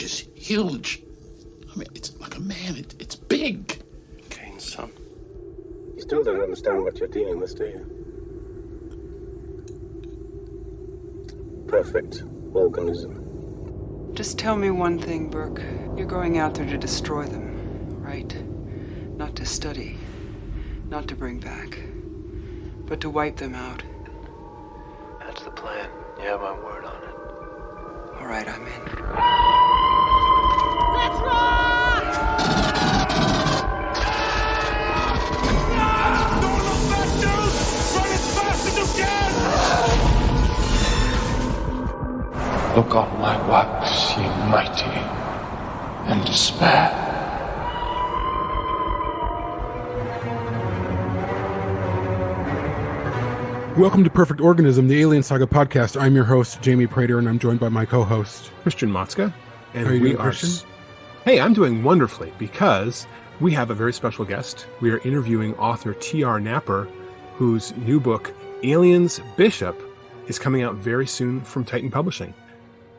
is huge. I mean, it's like a man. It's big. Kane's son. You still don't understand what you're dealing with, do you? Perfect organism. Just tell me one thing, Burke. You're going out there to destroy them, right? Not to study, not to bring back, but to wipe them out. That's the plan. You have my word on it. All right, I'm in. Let's rock! Don't look back, dude! Run as fast as you can! Look on my works, ye mighty, and despair. Welcome to Perfect Organism, the Alien Saga podcast. I'm your host, Jaime Prater, and I'm joined by my co-host, Christian Motzka. And How are you doing, are Christian? Hey, I'm doing wonderfully because we have a very special guest. We are interviewing author T.R. Napper, whose new book, Aliens Bishop, is coming out very soon from Titan Publishing.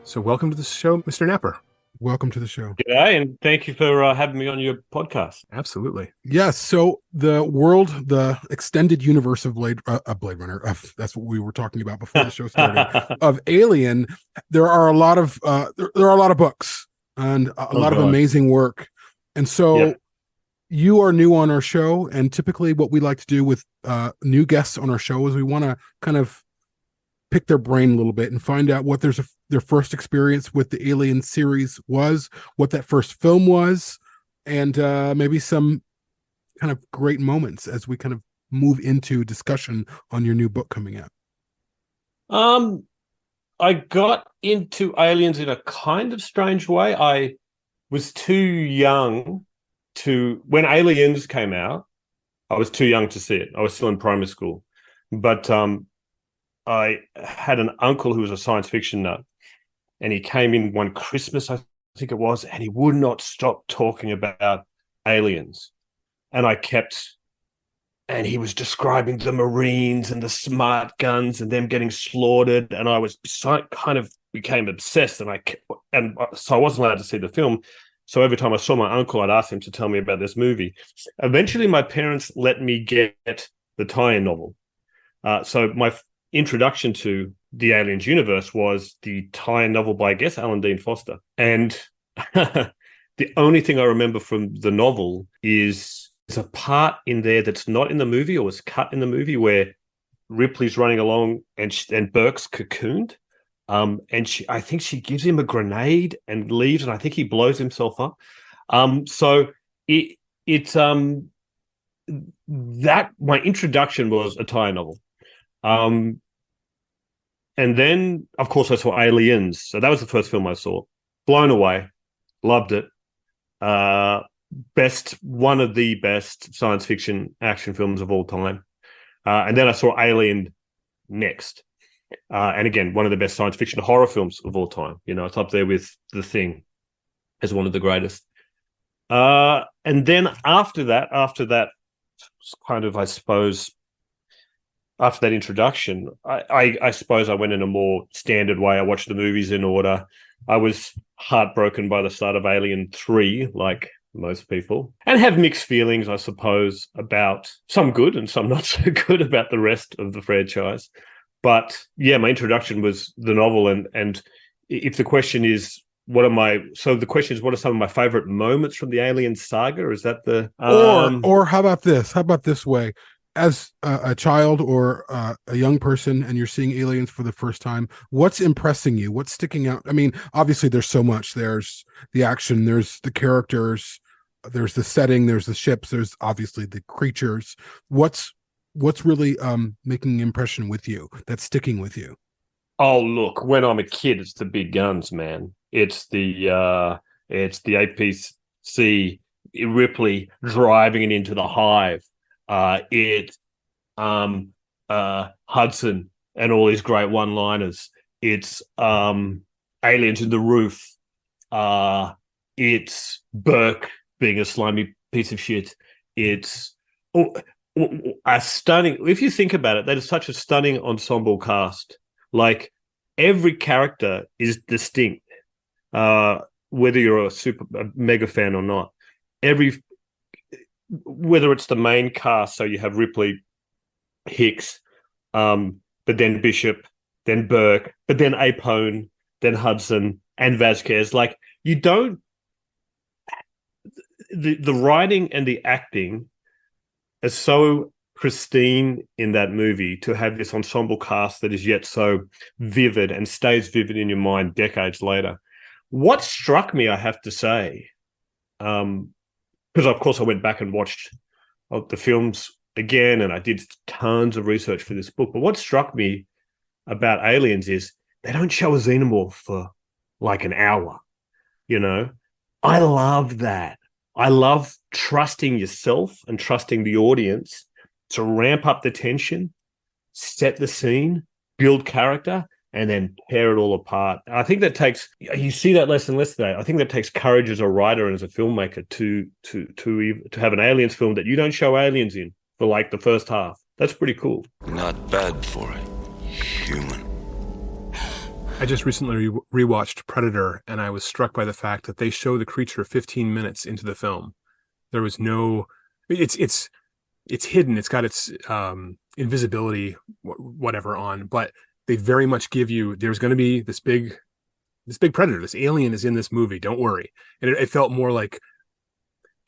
So welcome to the show, Mr. Napper. Welcome to the show. G'day, and thank you for having me on your podcast. Absolutely. Yes, so the extended universe of Blade Runner, that's what we were talking about before the show started, of Alien, there are a lot of books and a lot of amazing work. And so you are new on our show, and typically what we like to do with new guests on our show is we want to kind of pick their brain a little bit and find out what their first experience with the Alien series was, what that first film was, and maybe some kind of great moments as we kind of move into discussion on your new book coming out. I got into Aliens in a kind of strange way. I was too young when Aliens came out, I was too young to see it. I was still in primary school. But I had an uncle who was a science fiction nut, and he came in one Christmas, I think it was, and he would not stop talking about aliens. And and he was describing the Marines and the smart guns and them getting slaughtered, and I was kind of became obsessed, and so I wasn't allowed to see the film. So every time I saw my uncle, I'd ask him to tell me about this movie. Eventually, my parents let me get the tie-in novel. So my introduction to the Aliens universe was the tie-in novel by, I guess, Alan Dean Foster. And the only thing I remember from the novel is there's a part in there that's not in the movie or was cut in the movie where Ripley's running along and Burke's cocooned. And I think she gives him a grenade and leaves, and I think he blows himself up. So that my introduction was a tie-in novel. And then, of course, I saw Aliens. So that was the first film I saw. Blown away. Loved it. One of the best science fiction action films of all time. And then I saw Alien next. And again, one of the best science fiction horror films of all time. You know, it's up there with The Thing as one of the greatest. And then after that, kind of, I suppose, after that introduction, I suppose I went in a more standard way. I watched the movies in order. I was heartbroken by the start of Alien 3, like most people, and have mixed feelings, I suppose, about some good and some not so good about the rest of the franchise. But yeah, my introduction was the novel. And if the question is, what are some of my favorite moments from the Alien saga? Is that the or how about this? How about this way? As a child or a young person, and you're seeing Aliens for the first time, what's impressing you? What's sticking out? I mean, obviously there's so much. There's the action, there's the characters, there's the setting, there's the ships, there's obviously the creatures. What's really making an impression with you, that's sticking with you? Oh, look, when I'm a kid, it's the big guns, man. It's the APC Ripley driving it into the hive. Hudson and all these great one-liners. It's aliens in the roof. It's Burke being a slimy piece of shit. It's a stunning. If you think about it, that is such a stunning ensemble cast. Like every character is distinct. whether you're a mega fan or not, whether it's the main cast, so you have Ripley, Hicks, but then Bishop, then Burke, but then Apone, then Hudson and Vasquez. Like, you don't, the writing and the acting are so pristine in that movie to have this ensemble cast that is yet so vivid and stays vivid in your mind decades later. What struck me, I have to say, because of course I went back and watched the films again, and I did tons of research for this book, but what struck me about Aliens is they don't show a xenomorph for like an hour, you know? I love that. I love trusting yourself and trusting the audience to ramp up the tension, set the scene, build character, and then tear it all apart. I think that takes, you see that less and less today. I think that takes courage as a writer and as a filmmaker to have an Aliens film that you don't show aliens in for like the first half. That's pretty cool. Not bad for a human. I just recently rewatched Predator, and I was struck by the fact that they show the creature 15 minutes into the film. There was no, it's hidden. It's got its invisibility, whatever on, but they very much give you, there's going to be this big predator, this alien is in this movie. Don't worry. And it felt more like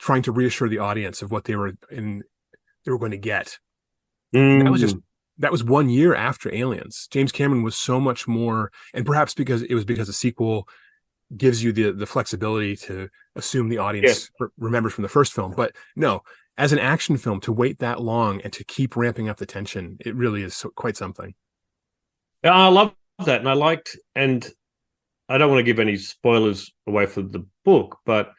trying to reassure the audience of what they were going to get. That was 1 year after Aliens. James Cameron was so much more, and perhaps because a sequel gives you the flexibility to assume the audience remembers from the first film. But no, as an action film, to wait that long and to keep ramping up the tension, it really is quite something. I love that. And I don't want to give any spoilers away for the book, but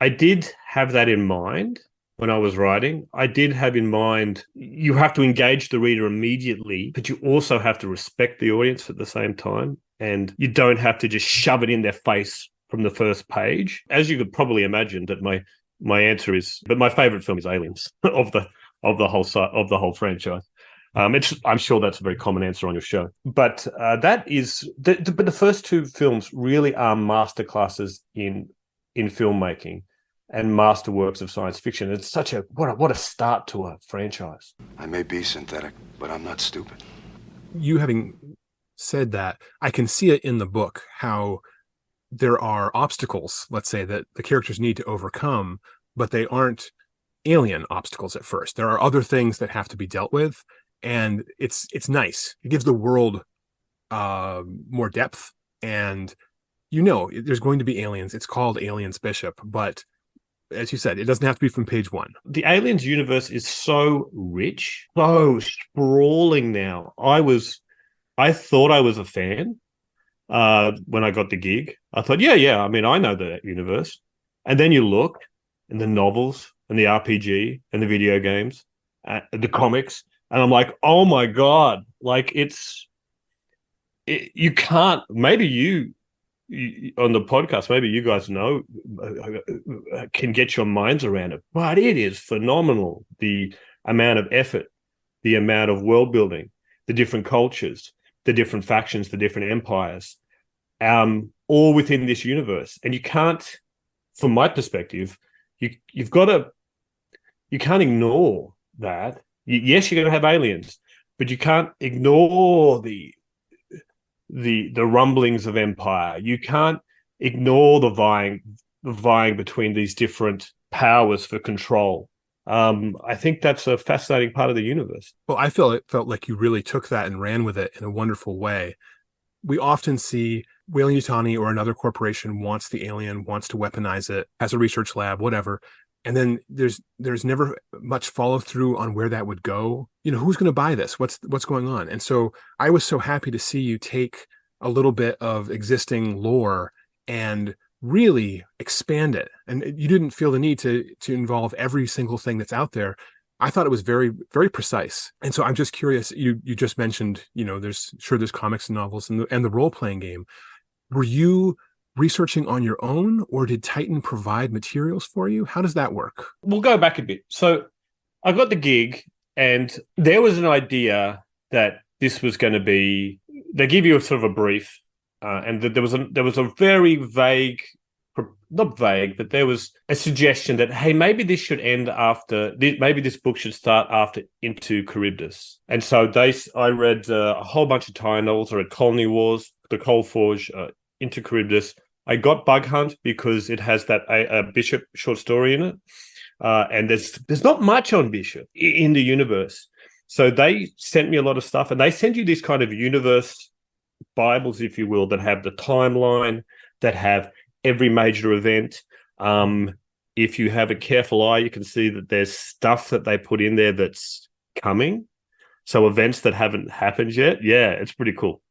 I did have that in mind when I was writing. I did have in mind, you have to engage the reader immediately, but you also have to respect the audience at the same time. And you don't have to just shove it in their face from the first page. As you could probably imagine, that my answer is, but my favorite film is Aliens of the whole franchise. I'm sure that's a very common answer on your show. But that is, but the first two films really are masterclasses in filmmaking and masterworks of science fiction. It's such a what a start to a franchise. I may be synthetic, but I'm not stupid. You having said that, I can see it in the book how there are obstacles, let's say, that the characters need to overcome, but they aren't alien obstacles at first. There are other things that have to be dealt with, and it's nice. It gives the world more depth, and there's going to be aliens. It's called Aliens Bishop, but as you said, it doesn't have to be from page one. The Aliens universe is so rich, so sprawling now. I thought I was a fan when I got the gig. I thought, yeah, I mean, I know that universe. And then you look in the novels and the RPG and the video games, the comics, and I'm like, oh my God, like you can't, maybe you on the podcast, maybe you guys know, can get your minds around it, but it is phenomenal. The amount of effort, the amount of world building, the different cultures, the different factions, the different empires, all within this universe. And you can't, from my perspective, you can't ignore that. Yes, you're going to have aliens, but you can't ignore the rumblings of empire. You can't ignore the vying between these different powers for control. I think that's a fascinating part of the universe. Well, it felt like you really took that and ran with it in a wonderful way. We often see Weyland-Yutani or another corporation wants the alien, wants to weaponize it as a research lab, whatever. And then there's never much follow through on where that would go. Who's going to buy this? What's going on? And so I was so happy to see you take a little bit of existing lore and really expand it. And you didn't feel the need to involve every single thing that's out there. I thought it was very, very precise. And so I'm just curious, you just mentioned, there's comics and novels and the role-playing game. Were you researching on your own, or did Titan provide materials for you? How does that work? We'll go back a bit. So I got the gig, and there was an idea that this was going to be, they give you a sort of a brief, and there was a very vague not vague, but there was a suggestion that, hey, maybe this should end after, maybe this book should start after Into Charybdis. And so I read a whole bunch of tie novels. I read Colony Wars, The Cold Forge, Into Charybdis. I got Bug Hunt because it has that Bishop short story in it. And there's not much on Bishop in the universe. So they sent me a lot of stuff, and they send you these kind of universe Bibles, if you will, that have the timeline, that have every major event. If you have a careful eye, you can see that there's stuff that they put in there that's coming. So events that haven't happened yet. Yeah, it's pretty cool.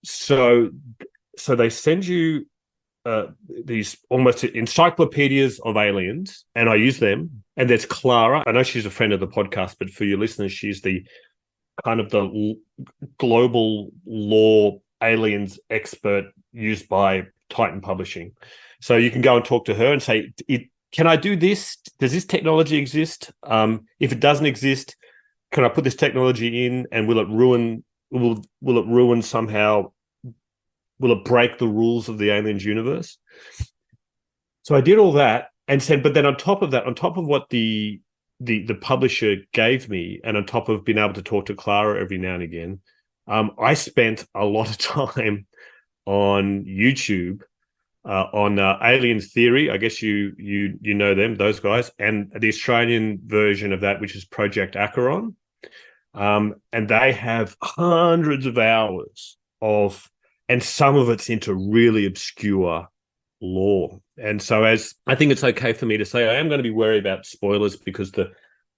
So they send you these almost encyclopedias of aliens, and I use them. And there's Clara. I know she's a friend of the podcast, but for your listeners, she's the kind of the global lore aliens expert used by Titan Publishing. So you can go and talk to her and say, can I do this? Does this technology exist? If it doesn't exist, can I put this technology in, and will it ruin somehow? Will it break the rules of the aliens universe? So I did all that and said, but then on top of that, on top of what the publisher gave me, and on top of being able to talk to Clara every now and again, I spent a lot of time on YouTube on Alien Theory. I guess you know them, those guys, and the Australian version of that, which is Project Acheron. And they have hundreds of hours of, and some of it's into really obscure lore. And so, as I think it's okay for me to say, I am going to be wary about spoilers because the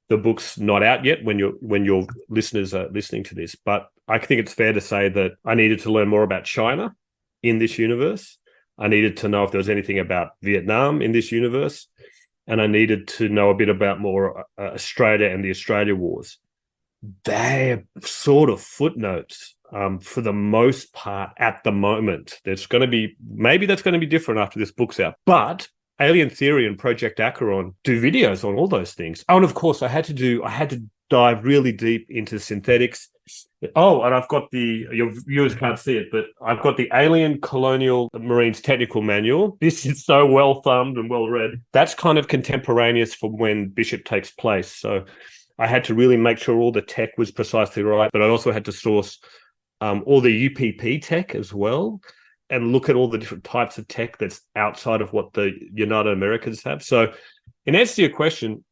book's not out yet when your listeners are listening to this. But I think it's fair to say that I needed to learn more about China in this universe. I needed to know if there was anything about Vietnam in this universe, and I needed to know a bit about more Australia and the Australia Wars. They're sort of footnotes for the most part at the moment. There's going to be, maybe that's going to be different after this book's out. But Alien Theory and Project Acheron do videos on all those things. Oh, and of course, I had to dive really deep into synthetics. Oh, and I've got your viewers can't see it, but I've got the Alien Colonial Marines Technical Manual. This is so well thumbed and well read. That's kind of contemporaneous from when Bishop takes place. So I had to really make sure all the tech was precisely right, but I also had to source all the UPP tech as well, and look at all the different types of tech that's outside of what the United Americans have. So in answer to your question,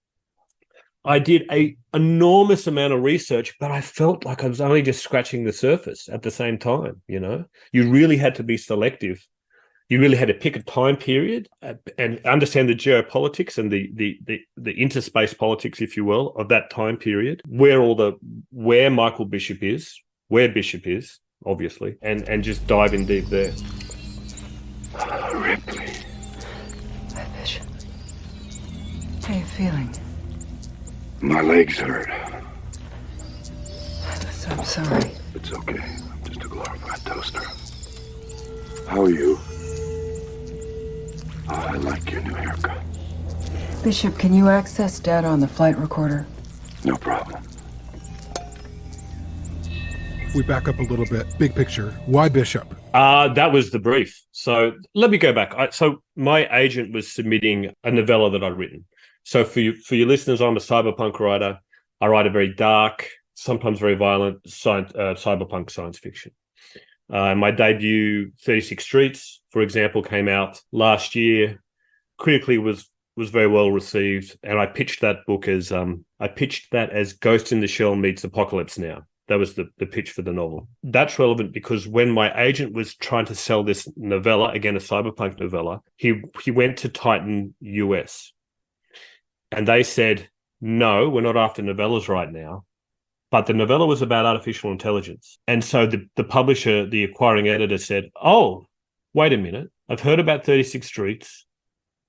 I did an enormous amount of research, but I felt like I was only just scratching the surface at the same time. You know, you really had to be selective. You really had to pick a time period and understand the geopolitics and the interspace politics, if you will, of that time period, where Michael Bishop is, where Bishop is, obviously, and just dive in deep there. Ripley. Hi, Bishop. How are you feeling? My legs hurt. I'm sorry. It's okay. I'm just a glorified toaster. How are you? Oh, I like your new haircut. Bishop, can you access data on the flight recorder? No problem. We back up a little bit. Big picture. Why Bishop? That was the brief. So let me go back. So my agent was submitting a novella that I'd written. So for your listeners, I'm a cyberpunk writer. I write a very dark, sometimes very violent cyberpunk science fiction. My debut, 36 Streets, for example, came out last year. Critically was very well received, and I pitched that book as Ghost in the Shell meets Apocalypse Now. That was the pitch for the novel. That's relevant because when my agent was trying to sell this novella, again, a cyberpunk novella, he went to Titan US. And they said, no, we're not after novellas right now. But the novella was about artificial intelligence. And so the publisher, the acquiring editor said, oh, wait a minute. I've heard about 36 Streets.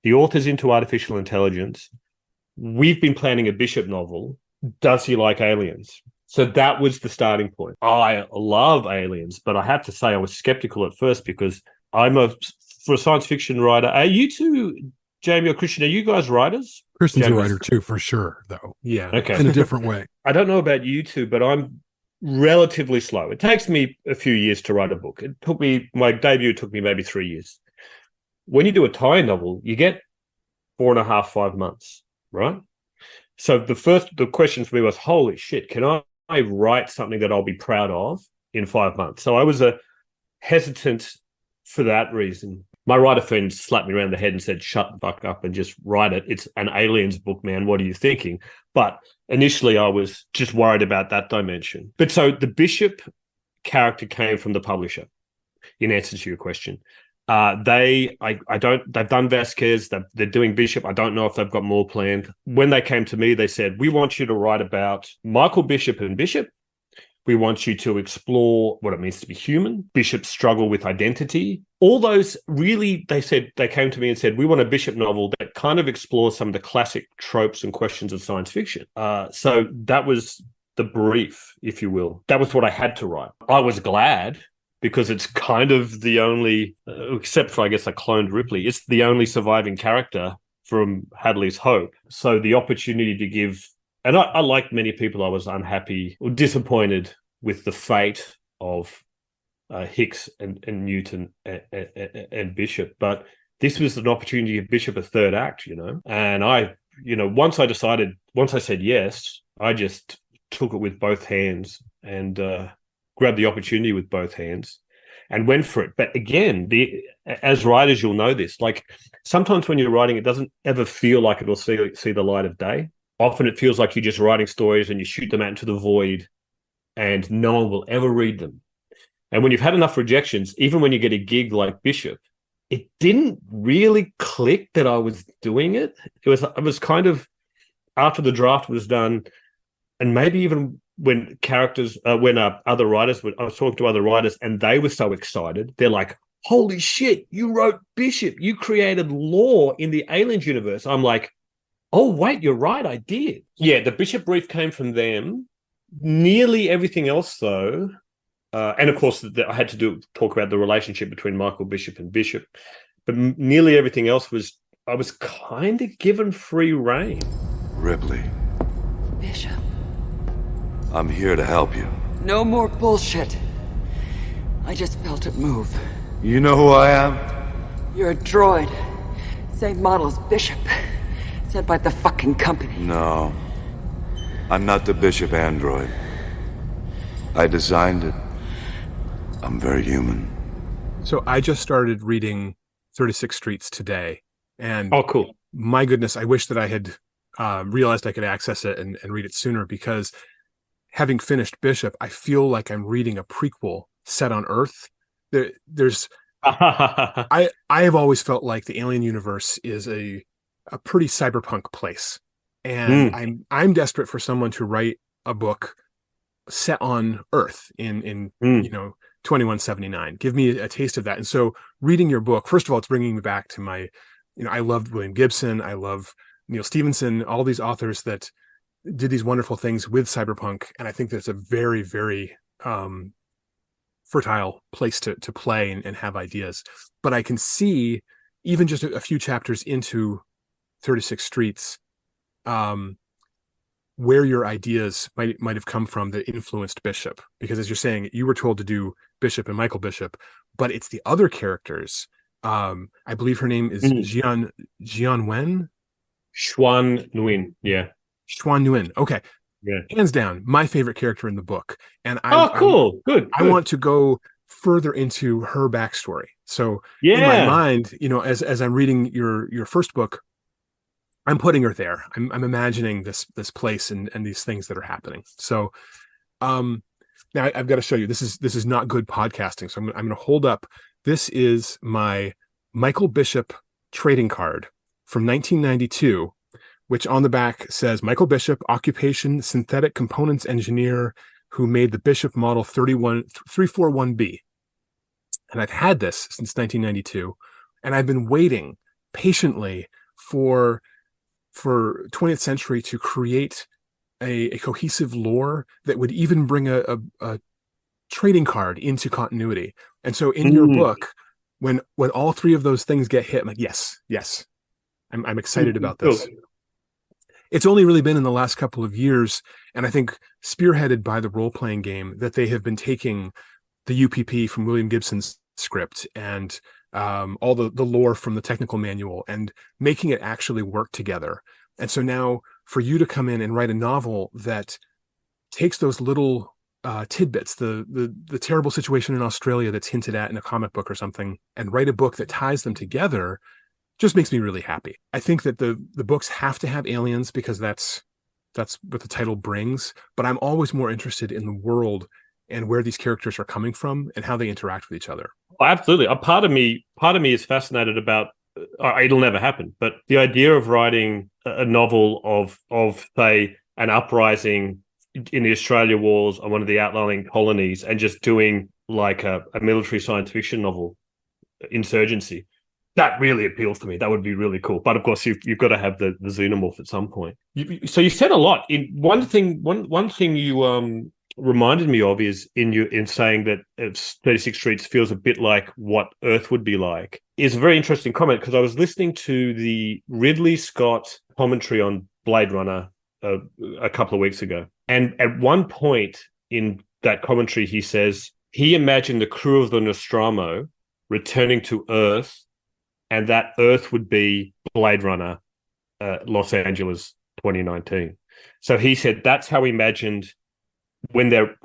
The author's into artificial intelligence. We've been planning a Bishop novel. Does he like aliens? So that was the starting point. I love aliens, but I have to say I was skeptical at first because for a science fiction writer, are you two, Jaime or Christian, are you guys writers? Christian's a writer too, for sure, though. Yeah. Okay. In a different way. I don't know about you two, but I'm relatively slow. It takes me a few years to write a book. My debut took me maybe 3 years. when you do a tie-in novel, you get 4.5, 5 months, right? So the question for me was, holy shit, can I write something that I'll be proud of in 5 months? So I was hesitant for that reason. My writer friend slapped me around the head and said, shut the fuck up and just write it. It's an aliens book, man. What are you thinking? But initially I was just worried about that dimension. But so the Bishop character came from the publisher, in answer to your question. They've done Vasquez, they're doing Bishop. I don't know if they've got more planned. When they came to me, they said, we want you to write about Michael Bishop and Bishop. We want you to explore what it means to be human, Bishop's struggle with identity. All those really, they came to me and said, we want a Bishop novel that kind of explores some of the classic tropes and questions of science fiction. So that was the brief, if you will. That was what I had to write. I was glad, because it's kind of the only, except for, I guess, I cloned Ripley, it's the only surviving character from Hadley's Hope. So the opportunity to give, and I like many people, I was unhappy or disappointed with the fate of Hicks and Newton and Bishop. But this was an opportunity to give Bishop a third act, And once I said yes, I just took it with both hands and grabbed the opportunity with both hands and went for it. But again, as writers, you'll know this. Like, sometimes when you're writing, it doesn't ever feel like it will see the light of day. Often it feels like you're just writing stories and you shoot them out into the void and no one will ever read them. And when you've had enough rejections, even when you get a gig like Bishop, it didn't really click that I was doing it. It was kind of, after the draft was done, and maybe even when other writers, I was talking to other writers and they were so excited, they're like, holy shit, you wrote Bishop, you created lore in the Aliens universe. I'm like, oh, wait, you're right, I did. Yeah, the Bishop brief came from them. Nearly everything else, though, and of course, I had to talk about the relationship between Michael Bishop and Bishop, but nearly everything else I was kind of given free rein. Ripley, Bishop. I'm here to help you. No more bullshit. I just felt it move. You know who I am? You're a droid. Same model as Bishop. Sent by the fucking company. No. I'm not the Bishop android. I designed it. I'm very human. So I just started reading 36 Streets today. And oh, cool. My goodness, I wish that I had realized I could access it and read it sooner, because having finished Bishop, I feel like I'm reading a prequel set on Earth. There's I have always felt like the Alien universe is a pretty cyberpunk place. And I'm desperate for someone to write a book set on Earth in 2179. Give me a taste of that. And so reading your book, first of all, it's bringing me back to my, I loved William Gibson. I love Neil Stephenson, all these authors that did these wonderful things with cyberpunk. And I think that's a very, very fertile place to play and have ideas. But I can see, even just a few chapters into 36 Streets, where your ideas might have come from that influenced Bishop. Because as you're saying, you were told to do Bishop and Michael Bishop, but it's the other characters. I believe her name is Jian Wen? Xuan Nguyen, yeah. Xuan Nguyen, okay. Yeah. Hands down, my favorite character in the book. And cool. Good. I want to go further into her backstory. So in my mind, as I'm reading your first book, I'm putting her there. I'm imagining this place and these things that are happening. So now I've got to show you. This is not good podcasting. So I'm going to hold up. This is my Michael Bishop trading card from 1992, which on the back says Michael Bishop, occupation, synthetic components engineer, who made the Bishop Model 341B. And I've had this since 1992, and I've been waiting patiently for 20th Century to create a cohesive lore that would even bring a trading card into continuity. And so in your book, when all three of those things get hit, I'm like, yes, I'm excited about this. Cool. It's only really been in the last couple of years, and I think spearheaded by the role-playing game, that they have been taking the UPP from William Gibson's script and all the lore from the technical manual and making it actually work together. And so now for you to come in and write a novel that takes those little tidbits, the terrible situation in Australia that's hinted at in a comic book or something, and write a book that ties them together just makes me really happy. I think that the books have to have aliens because that's what the title brings, but I'm always more interested in the world and where these characters are coming from and how they interact with each other. Oh, absolutely. A part of me is fascinated about it'll never happen, but the idea of writing a novel of say an uprising in the Australia Wars on one of the outlying colonies and just doing like a military science fiction novel, Insurgency, that really appeals to me. That would be really cool. But of course, you've got to have the xenomorph at some point. So you said a lot. One thing you reminded me of is in saying that 36 Streets feels a bit like what Earth would be like. Is a very interesting comment because I was listening to the Ridley Scott commentary on Blade Runner a couple of weeks ago, and at one point in that commentary, he says he imagined the crew of the Nostromo returning to Earth, and that Earth would be Blade Runner, Los Angeles 2019. So he said that's how he imagined when their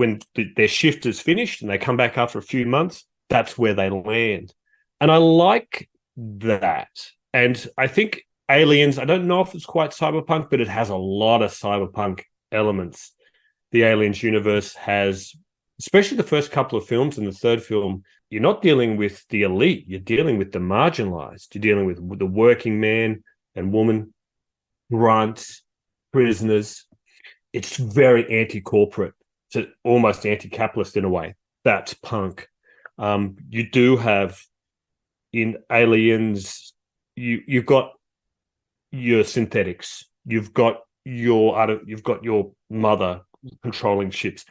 shift is finished and they come back after a few months, that's where they land. And I like that. And I think Aliens, I don't know if it's quite cyberpunk, but it has a lot of cyberpunk elements. The Aliens universe has, especially the first couple of films and the third film, you're not dealing with the elite. You're dealing with the marginalized. You're dealing with the working man and woman, grunts, prisoners. It's very anti-corporate. It's almost anti-capitalist in a way. That's punk. You do have in Aliens, you've got your synthetics. You've got your mother controlling ships.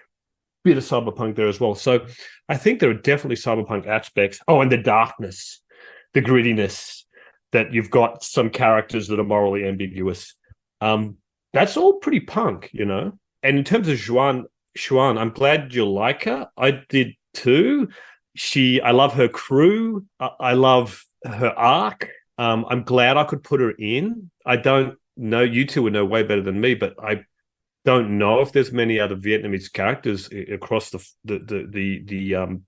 Bit of cyberpunk there as well. So I think there are definitely cyberpunk aspects. Oh, and the darkness, the grittiness, that you've got some characters that are morally ambiguous. That's all pretty punk, you know. And in terms of Xuan, I'm glad you like her. I did too. I love her crew. I love her arc. I'm glad I could put her in. I don't know, you two would know way better than me, but I don't know if there's many other Vietnamese characters across the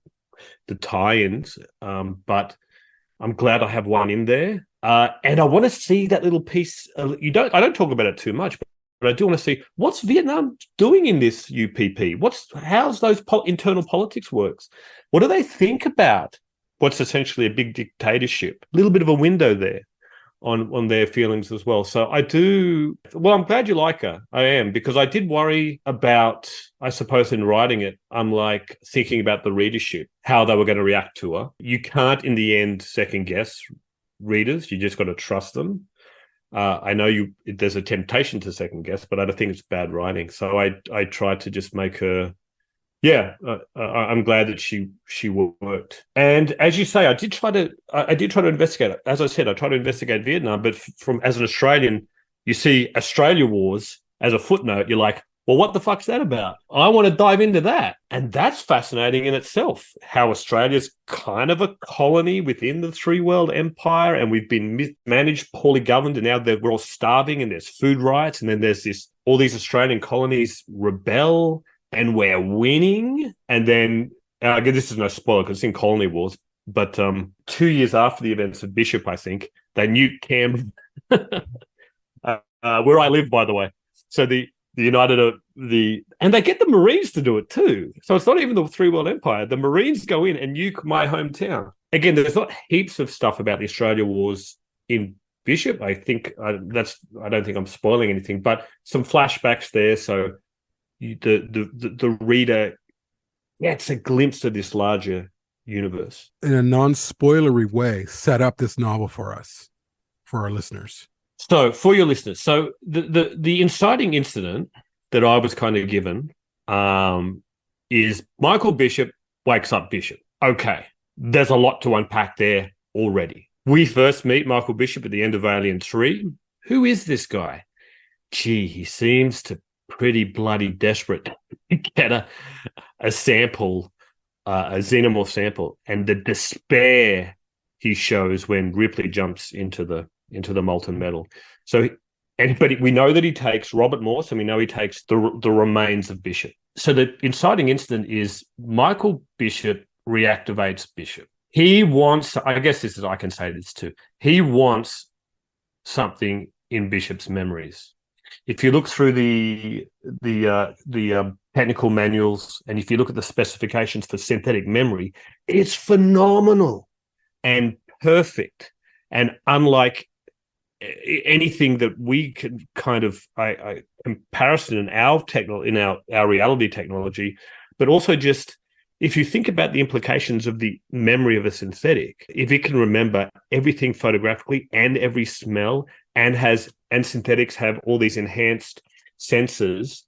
tie-ins, but I'm glad I have one in there. And I want to see that little piece. I don't talk about it too much, but I do want to see what's Vietnam doing in this UPP. How's those internal politics works? What do they think about what's essentially a big dictatorship? A little bit of a window there on their feelings as well. So I do. Well, I'm glad you like her. I am, because I did worry about, I suppose in writing it, I'm like thinking about the readership, how they were going to react to her. You can't in the end second guess readers. You just got to trust them. I know there's a temptation to second guess, but I don't think it's bad writing. So I tried to just make her. Yeah, I'm glad that she worked. And as you say, I did try to investigate it. As I said, I tried to investigate Vietnam, but as an Australian, you see Australia Wars as a footnote. You're like, well, what the fuck's that about? I want to dive into that. And that's fascinating in itself, how Australia's kind of a colony within the Three World Empire, and we've been mismanaged, poorly governed, and now we're all starving, and there's food riots, and then there's all these Australian colonies rebel, and we're winning. And then, again, this is no spoiler because it's in Colony Wars, but 2 years after the events of Bishop, I think, they nuke Canberra, where I live, by the way. So and they get the Marines to do it too. So it's not even the Three World Empire. The Marines go in and nuke my hometown. Again, there's not heaps of stuff about the Australia Wars in Bishop. I think I don't think I'm spoiling anything, but some flashbacks there. So the reader gets a glimpse of this larger universe. In a non-spoilery way, set up this novel for us, for our listeners. So for your listeners, so the inciting incident that I was kind of given is Michael Bishop wakes up Bishop. Okay, there's a lot to unpack there already. We first meet Michael Bishop at the end of Alien 3. Who is this guy? Gee, he seems to pretty bloody desperate to get a sample, a xenomorph sample, and the despair he shows when Ripley jumps into the molten metal. So, but we know that he takes Robert Morse, and we know he takes the remains of Bishop. So the inciting incident is Michael Bishop reactivates Bishop. He wants, I guess this is, I can say this too, he wants something in Bishop's memories. If you look through the technical manuals, and if you look at the specifications for synthetic memory, it's phenomenal and perfect, and unlike anything that we can kind of comparison in our reality technology, but also just if you think about the implications of the memory of a synthetic, if it can remember everything photographically and every smell, and synthetics have all these enhanced senses,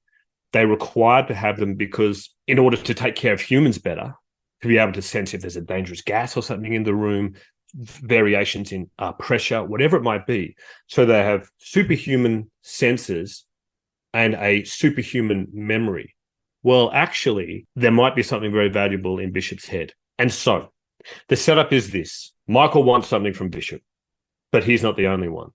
they're required to have them because in order to take care of humans better, to be able to sense if there's a dangerous gas or something in the room, variations in pressure, whatever it might be. So they have superhuman senses and a superhuman memory. Well, actually, there might be something very valuable in Bishop's head. And so the setup is this. Michael wants something from Bishop, but he's not the only one.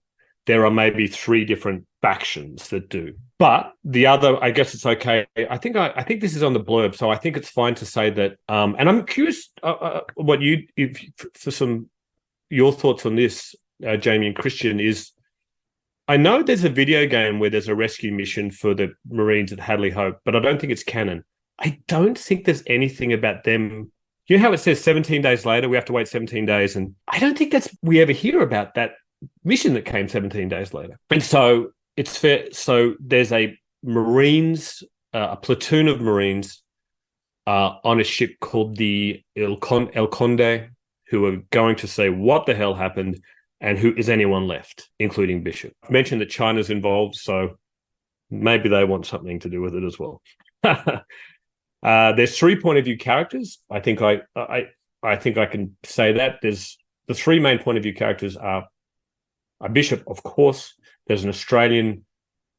There are maybe 3 different factions that do. But the other, I guess it's okay. I think this is on the blurb, so I think it's fine to say that. And I'm curious what your thoughts on this, Jaime and Christian, is I know there's a video game where there's a rescue mission for the Marines at Hadley Hope, but I don't think it's canon. I don't think there's anything about them. You know how it says 17 days later, we have to wait 17 days, and I don't think we ever hear about that mission that came 17 days later. And so it's fair. So there's a platoon of Marines on a ship called the El Conde, who are going to say what the hell happened and who is anyone left, including Bishop. I mentioned that China's involved, so maybe they want something to do with it as well. There's 3 point of view characters. I think I can say that. There's the 3 main point of view characters are a Bishop, of course. There's an Australian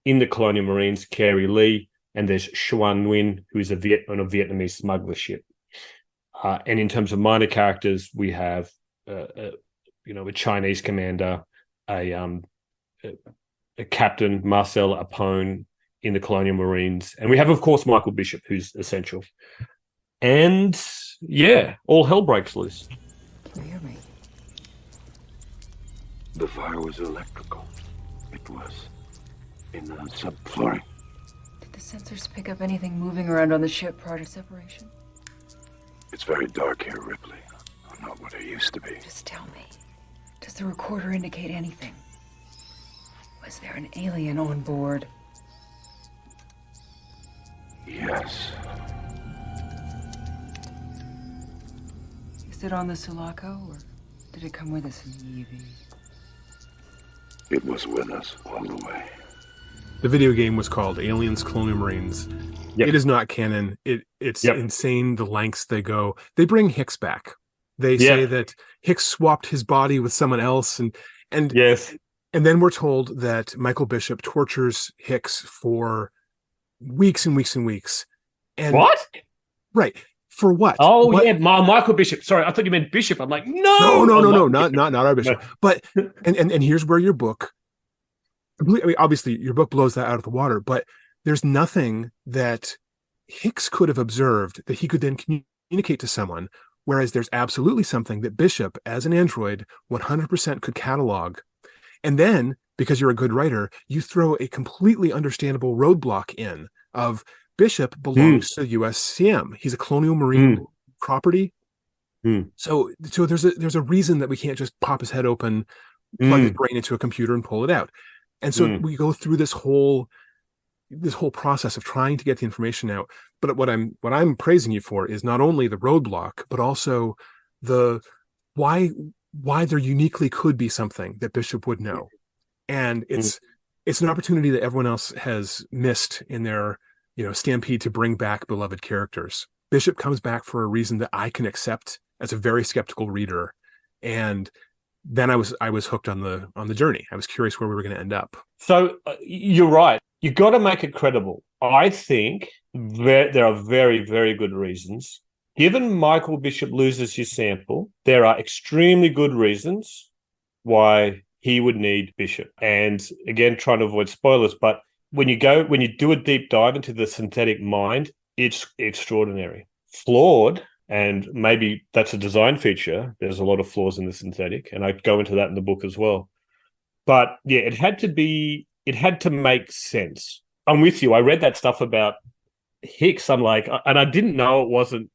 in the Colonial Marines, Carey Lee, and there's Xuan Nguyen, who is on a Vietnamese smuggler ship. And in terms of minor characters, we have a Chinese commander, a captain, Marcel Apone, in the Colonial Marines, and we have, of course, Michael Bishop, who's essential. And yeah, all hell breaks loose. Can you hear me? The fire was electrical. It was in the subflooring. Did the sensors pick up anything moving around on the ship prior to separation? It's very dark here, Ripley. I'm not what I used to be. Just tell me. Does the recorder indicate anything? Was there an alien on board? Yes. Is it on the Sulaco, or did it come with us in the EV? It was with us all the way. The video game was called Aliens Colonial Marines. Yep. It is not canon. It's insane the lengths they go. They bring Hicks back. They say that Hicks swapped his body with someone else, and yes. And then we're told that Michael Bishop tortures Hicks for weeks and weeks and weeks. And what? Right. For what? Oh, what? yeah, Michael Bishop. Sorry, I thought you meant Bishop. I'm like, no, not our Bishop. But and here's where your book, obviously your book blows that out of the water, but there's nothing that Hicks could have observed that he could then communicate to someone, whereas there's absolutely something that Bishop, as an android, 100% could catalog. And then, because you're a good writer, you throw a completely understandable roadblock in of Bishop belongs to USCM. He's a Colonial Marine property. So there's a reason that we can't just pop his head open, plug his brain into a computer and pull it out. And so we go through this whole process of trying to get the information out. But what I'm praising you for is not only the roadblock, but also the why there uniquely could be something that Bishop would know. And it's an opportunity that everyone else has missed in their stampede to bring back beloved characters. Bishop comes back for a reason that I can accept as a very skeptical reader, and then I was hooked on the journey. I was curious where we were going to end up. So you're right. You got to make it credible. I think there are very, very good reasons given Michael Bishop loses his sample, there are extremely good reasons why he would need Bishop. And again, trying to avoid spoilers, but when you do a deep dive into the synthetic mind, it's extraordinary. Flawed, and maybe that's a design feature. There's a lot of flaws in the synthetic, and I go into that in the book as well. But yeah, it had to make sense. I'm with you. I read that stuff about Hicks. I'm like, and I didn't know it wasn't.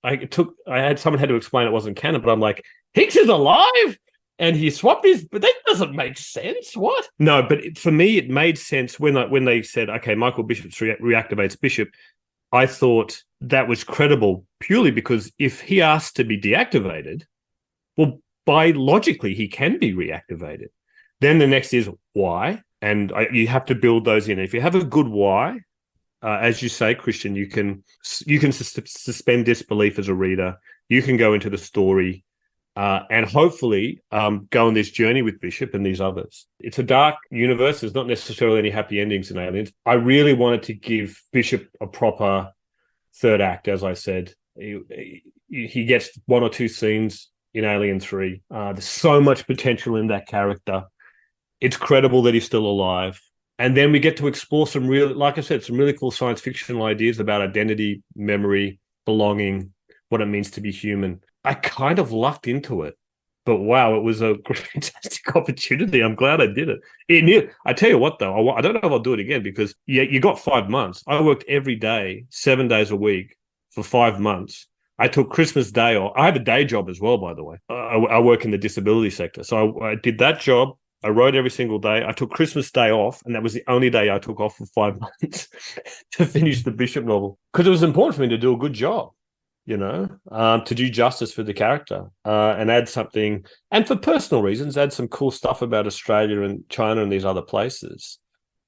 Someone had to explain it wasn't canon, but I'm like, Hicks is alive, and he swapped his. But that doesn't make sense. What? No, but for me, it made sense when they said, okay, Michael Bishop reactivates Bishop. I thought that was credible purely because if he asked to be deactivated, well, biologically he can be reactivated. Then the next is why, and you have to build those in. If you have a good why, as you say, Christian, you can suspend disbelief as a reader. You can go into the story and hopefully go on this journey with Bishop and these others. It's a dark universe. There's not necessarily any happy endings in Aliens. I really wanted to give Bishop a proper third act, as I said. He gets one or two scenes in Alien 3. There's so much potential in that character. It's credible that he's still alive. And then we get to explore some really cool science fictional ideas about identity, memory, belonging, what it means to be human. I kind of lucked into it, but wow, it was a fantastic opportunity. I'm glad I did it. I tell you what, though, I don't know if I'll do it again because you got 5 months. I worked every day, 7 days a week for 5 months. I took Christmas Day off. I have a day job as well, by the way. I work in the disability sector. So I did that job. I wrote every single day. I took Christmas Day off, and that was the only day I took off for 5 months to finish the Bishop novel because it was important for me to do a good job, to do justice for the character and add something. And for personal reasons, add some cool stuff about Australia and China and these other places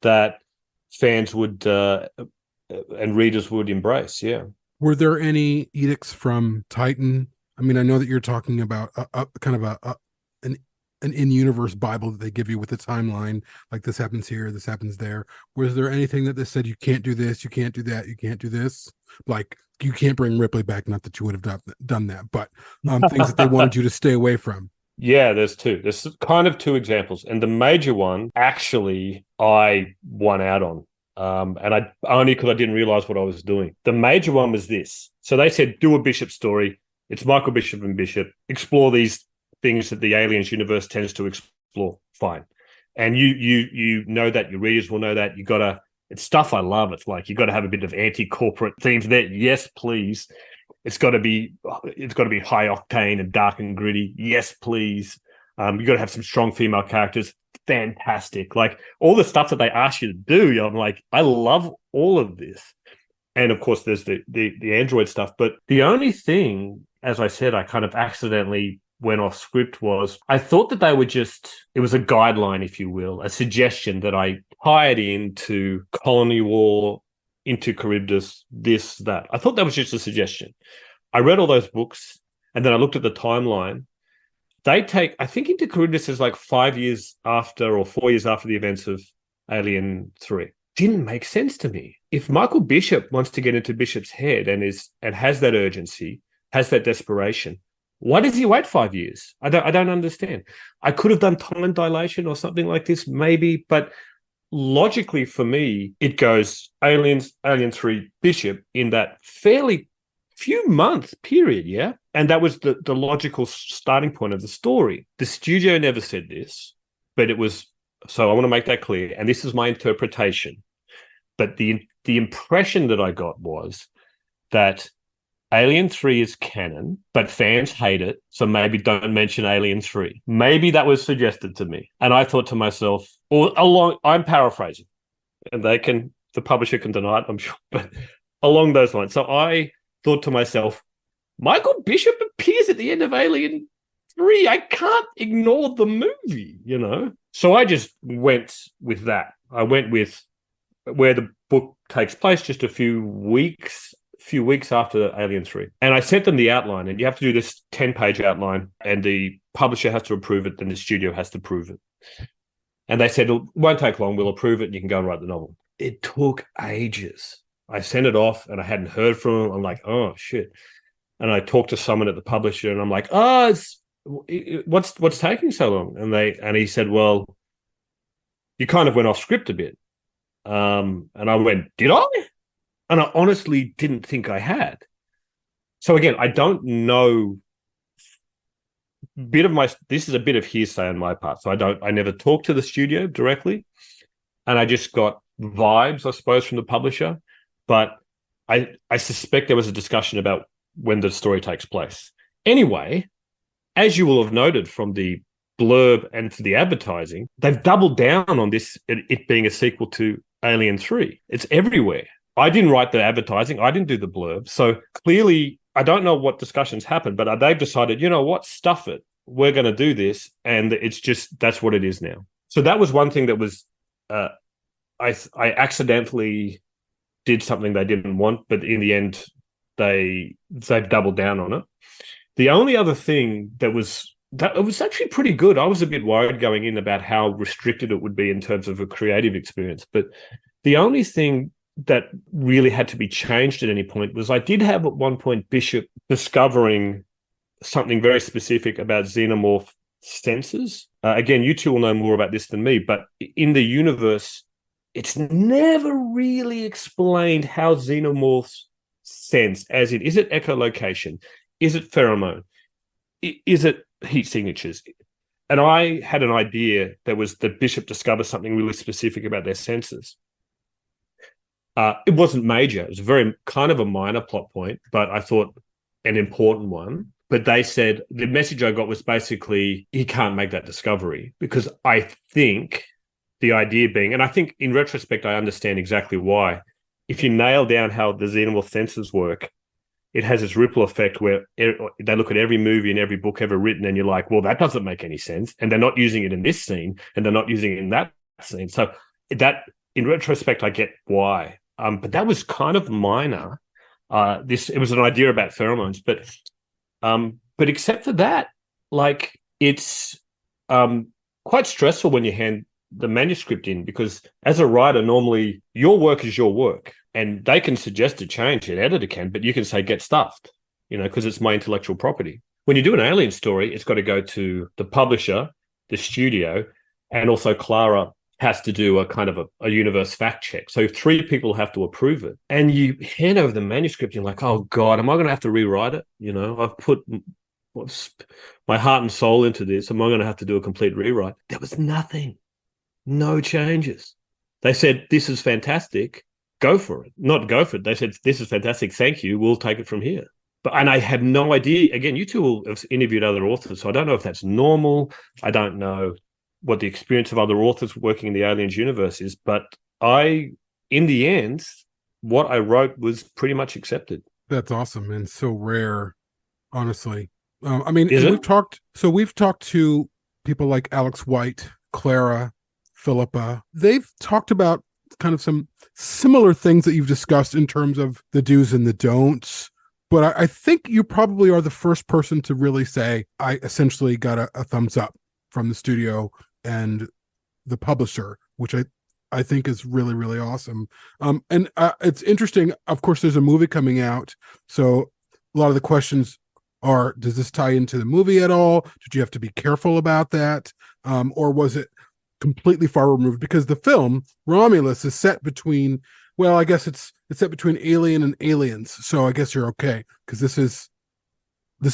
that fans would and readers would embrace, yeah. Were there any edicts from Titan? I mean, I know that you're talking about an in-universe Bible that they give you with a timeline, like this happens here, this happens there. Was there anything that they said you can't do this, you can't do that, you can't do this? Like, you can't bring Ripley back, not that you would have done that, but things that they wanted you to stay away from. Yeah, there's two. There's kind of two examples. And the major one, actually, I won out on. And I only because I didn't realize what I was doing. The major one was this. So they said, do a Bishop story. It's Michael Bishop and Bishop. Explore these things that the Aliens universe tends to explore. Fine. And you know that, your readers will know that. It's stuff I love. It's like you got to have a bit of anti-corporate themes there. Yes, please. It's got to be high octane and dark and gritty. Yes, please. You got to have some strong female characters. Fantastic. Like all the stuff that they ask you to do, I'm like, I love all of this. And of course, there's the Android stuff. But the only thing, as I said, I kind of accidentally went off script was I thought that they were it was a guideline, if you will, a suggestion that I tied into Colony War, Into Charybdis, this, that. I thought that was just a suggestion. I read all those books and then I looked at the timeline. I think Into Charybdis is like 5 years after or 4 years after the events of Alien 3. Didn't make sense to me. If Michael Bishop wants to get into Bishop's head and has that urgency, has that desperation, why does he wait 5 years? I don't understand. I could have done time dilation or something like this, maybe, but logically for me, it goes Alien 3, Bishop in that fairly few month period, yeah? And that was the logical starting point of the story. The studio never said this, but it was, so I want to make that clear, and this is my interpretation. But the impression that I got was that Alien 3 is canon, but fans hate it, so maybe don't mention Alien 3. Maybe that was suggested to me. And I thought to myself, I'm paraphrasing, and the publisher can deny it, I'm sure, but along those lines. So I thought to myself, Michael Bishop appears at the end of Alien 3. I can't ignore the movie, So I just went with that. I went with where the book takes place, just a few weeks after Alien 3. And I sent them the outline, and you have to do this 10-page outline, and the publisher has to approve it, then the studio has to approve it. And they said, it won't take long, we'll approve it, and you can go and write the novel. It took ages. I sent it off, and I hadn't heard from them. I'm like, oh, shit. and I talked to someone at the publisher, and I'm like, "Oh, what's taking so long?" And he said, "Well, you kind of went off script a bit." And I went, "Did I?" And I honestly didn't think I had. So again, I don't know. This is a bit of hearsay on my part. So I never talked to the studio directly, and I just got vibes, I suppose, from the publisher. But I suspect there was a discussion about when the story takes place. Anyway, as you will have noted from the blurb and for the advertising, they've doubled down on this, it being a sequel to Alien 3. It's everywhere. I didn't write the advertising. I didn't do the blurb. So clearly, I don't know what discussions happened, but they've decided, you know what, stuff it. We're going to do this. And it's just, that's what it is now. So that was one thing that was, I accidentally did something they didn't want, but in the end, they've doubled down on it. The only other thing that it was actually pretty good. I was a bit worried going in about how restricted it would be in terms of a creative experience. But the only thing that really had to be changed at any point was I did have at one point Bishop discovering something very specific about xenomorph senses. Again, you two will know more about this than me, but in the universe, it's never really explained how xenomorphs sense, as in, is it echolocation? Is it pheromone? Is it heat signatures? And I had an idea that Bishop discovered something really specific about their senses. It wasn't major. It was very kind of a minor plot point, but I thought an important one. But they said the message I got was basically, he can't make that discovery, because I think the idea being, and I think in retrospect, I understand exactly why. If you nail down how the xenomorph senses work, it has this ripple effect where they look at every movie and every book ever written, and you're like, well, that doesn't make any sense. And they're not using it in this scene, and they're not using it in that scene. So that, in retrospect, I get why. But that was kind of minor. It was an idea about pheromones, but except for that, like, it's quite stressful when you hand the manuscript in, because as a writer, normally your work is your work, and they can suggest a change, an editor can, but you can say, get stuffed, because it's my intellectual property. When you do an Alien story, it's got to go to the publisher, the studio, and also Clara has to do a kind of a universe fact check. So 3 people have to approve it. And you hand over the manuscript, you're like, oh God, am I going to have to rewrite it? I've put my heart and soul into this. Am I going to have to do a complete rewrite? There was nothing. No changes. They said, this is fantastic. Go for it. Not go for it. They said, this is fantastic. Thank you. We'll take it from here. And I had no idea. Again, you two will have interviewed other authors, so I don't know if that's normal. I don't know what the experience of other authors working in the Aliens universe is. But in the end, what I wrote was pretty much accepted. That's awesome and so rare, honestly. We've talked to people like Alex White, Clara, Philippa. They've talked about kind of some similar things that you've discussed in terms of the do's and the don'ts. But I think you probably are the first person to really say, I essentially got a thumbs up from the studio and the publisher, which I think is really, really awesome. And it's interesting. Of course, there's a movie coming out. So a lot of the questions are, does this tie into the movie at all? Did you have to be careful about that? Or was it completely far removed? Because the film, Romulus, is set between, well, I guess it's set between Alien and Aliens. So I guess you're okay, because this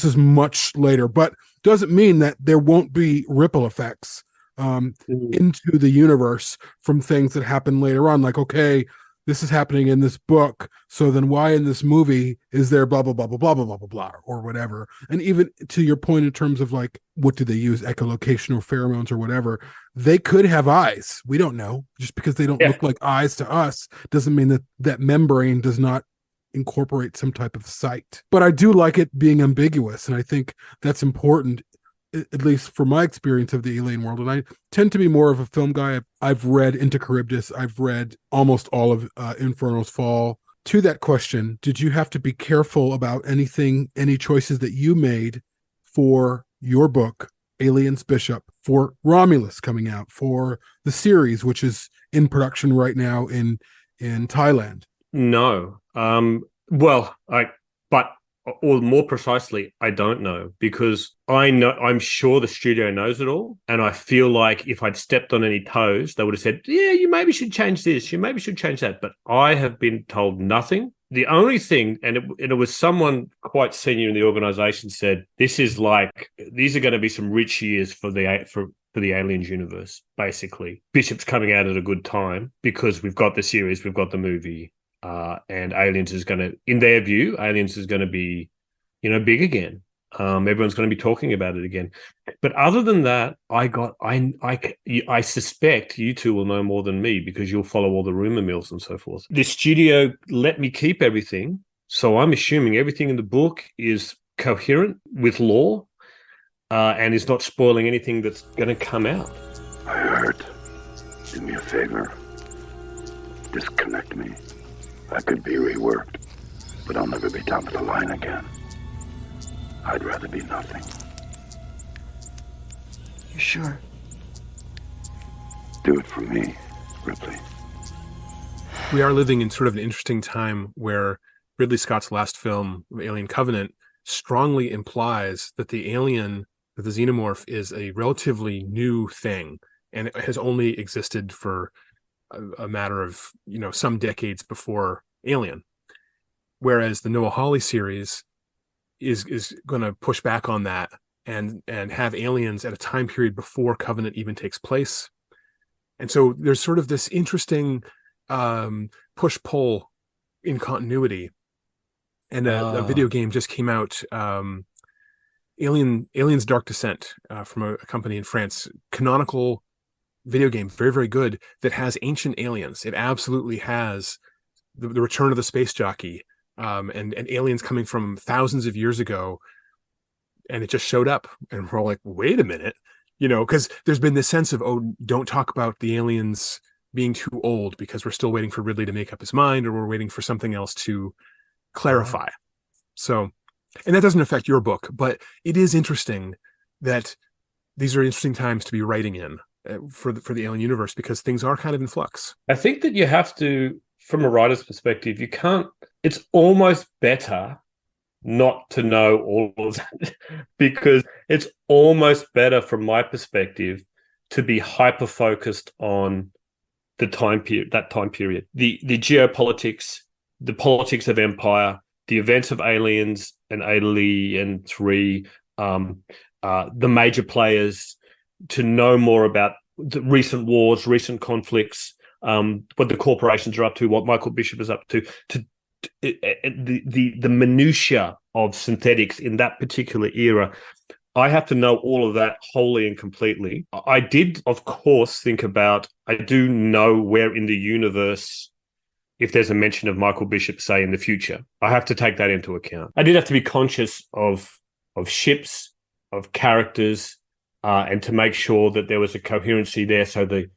is much later, but doesn't mean that there won't be ripple effects into the universe from things that happen later on. Like, okay, this is happening in this book, so then why in this movie is there blah blah blah blah blah blah blah blah blah or whatever? And even to your point in terms of like, what do they use, echolocation or pheromones or whatever? They could have eyes. We don't know. Just because they don't look like eyes to us doesn't mean that membrane does not incorporate some type of sight. But I do like it being ambiguous, and I think that's important, at least for my experience of the alien world. And I tend to be more of a film guy. I've read Into Charybdis. I've read almost all of Inferno's Fall. To that question, did you have to be careful about any choices that you made for your book, Aliens Bishop, for Romulus coming out, for the series, which is in production right now in Thailand? No. But or more precisely, I don't know, because I'm sure the studio knows it all. And I feel like if I'd stepped on any toes, they would have said, yeah, you maybe should change this. You maybe should change that. But I have been told nothing. The only thing, and it was someone quite senior in the organization said, these are going to be some rich years for the Aliens universe, basically. Bishop's coming out at a good time because we've got the series, we've got the movie, and Aliens is going to, in their view, Aliens is going to be, big again. Everyone's going to be talking about it again. But other than that, I suspect you two will know more than me because you'll follow all the rumor mills and so forth. The studio let me keep everything, so I'm assuming everything in the book is coherent with lore, and is not spoiling anything that's going to come out. I heard. Do me a favor. Disconnect me. I could be reworked, but I'll never be top of the line again. I'd rather be nothing. You sure? Do it for me, Ripley. We are living in sort of an interesting time where Ridley Scott's last film, Alien Covenant, strongly implies that the alien, that the xenomorph, is a relatively new thing, and it has only existed for a matter of, some decades before Alien. Whereas the Noah Hawley series is going to push back on that and have aliens at a time period before Covenant even takes place. And so there's sort of this interesting push-pull in continuity. And a video game just came out, Aliens Dark Descent, from a company in France, canonical video game, very, very good, that has ancient aliens. It absolutely has the return of the space jockey, and aliens coming from thousands of years ago, and it just showed up, and we're all like, wait a minute, because there's been this sense of, don't talk about the aliens being too old because we're still waiting for Ridley to make up his mind, or we're waiting for something else to clarify. So, and that doesn't affect your book, but it is interesting that these are interesting times to be writing in for the Alien universe, because things are kind of in flux. I think that you have to, from a writer's perspective, it's almost better not to know all of that because it's almost better from my perspective to be hyper-focused on the time period, the geopolitics, the politics of empire, the events of Aliens and Alien 3, the major players, to know more about the recent wars, recent conflicts, what the corporations are up to, what Michael Bishop is up to the minutiae of synthetics in that particular era. I have to know all of that wholly and completely. I did, of course, I do know where in the universe, if there's a mention of Michael Bishop, say, in the future. I have to take that into account. I did have to be conscious of ships, of characters, and to make sure that there was a coherency there so the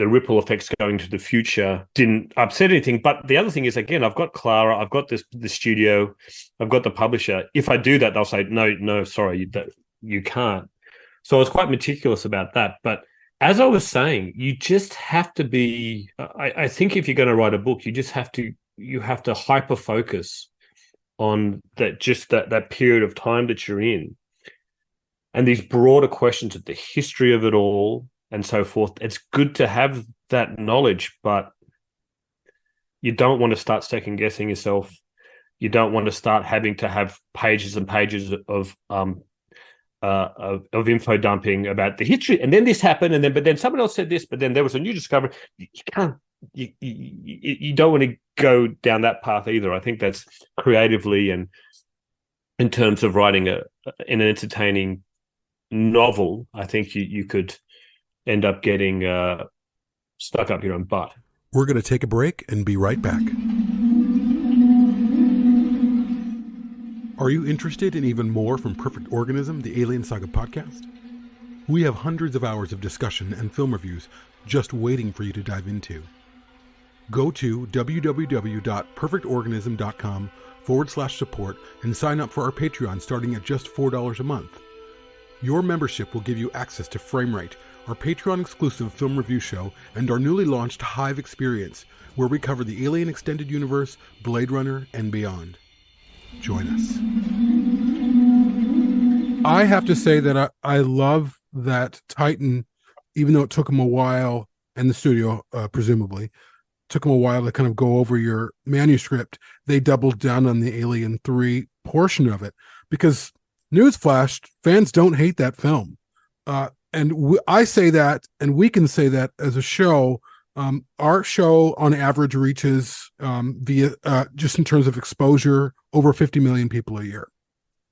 ripple effects going to the future didn't upset anything. But the other thing is, again, I've got Clara, I've got the studio, I've got the publisher. If I do that, they'll say, no, sorry, you can't. So I was quite meticulous about that. But as I was saying, you just have to be, I think if you're going to write a book, you have to hyper focus on that period of time that you're in. And these broader questions of the history of it all and so forth. It's good to have that knowledge, but you don't want to start second guessing yourself. You don't want to start having to have pages and pages of info dumping about the history. And then this happened, but then someone else said this, but then there was a new discovery. You don't want to go down that path either. I think that's creatively, and in terms of writing an entertaining novel, I think you could end up getting stuck up your own butt. We're going to take a break and be right back. Are you interested in even more from Perfect Organism, the Alien Saga podcast? We have hundreds of hours of discussion and film reviews just waiting for you to dive into. Go to www.perfectorganism.com/support and sign up for our Patreon starting at just $4 a month. Your membership will give you access to Framerate, our Patreon-exclusive film review show, and our newly launched Hive Experience, where we cover the Alien Extended Universe, Blade Runner, and beyond. join us. I have to say that I love that Titan, even though it took them a while, and the studio presumably took them a while to kind of go over your manuscript, they doubled down on the Alien 3 portion of it, because newsflash, fans don't hate that film. I say that, and we can say that as a show. Our show on average reaches via just in terms of exposure over 50 million people a year.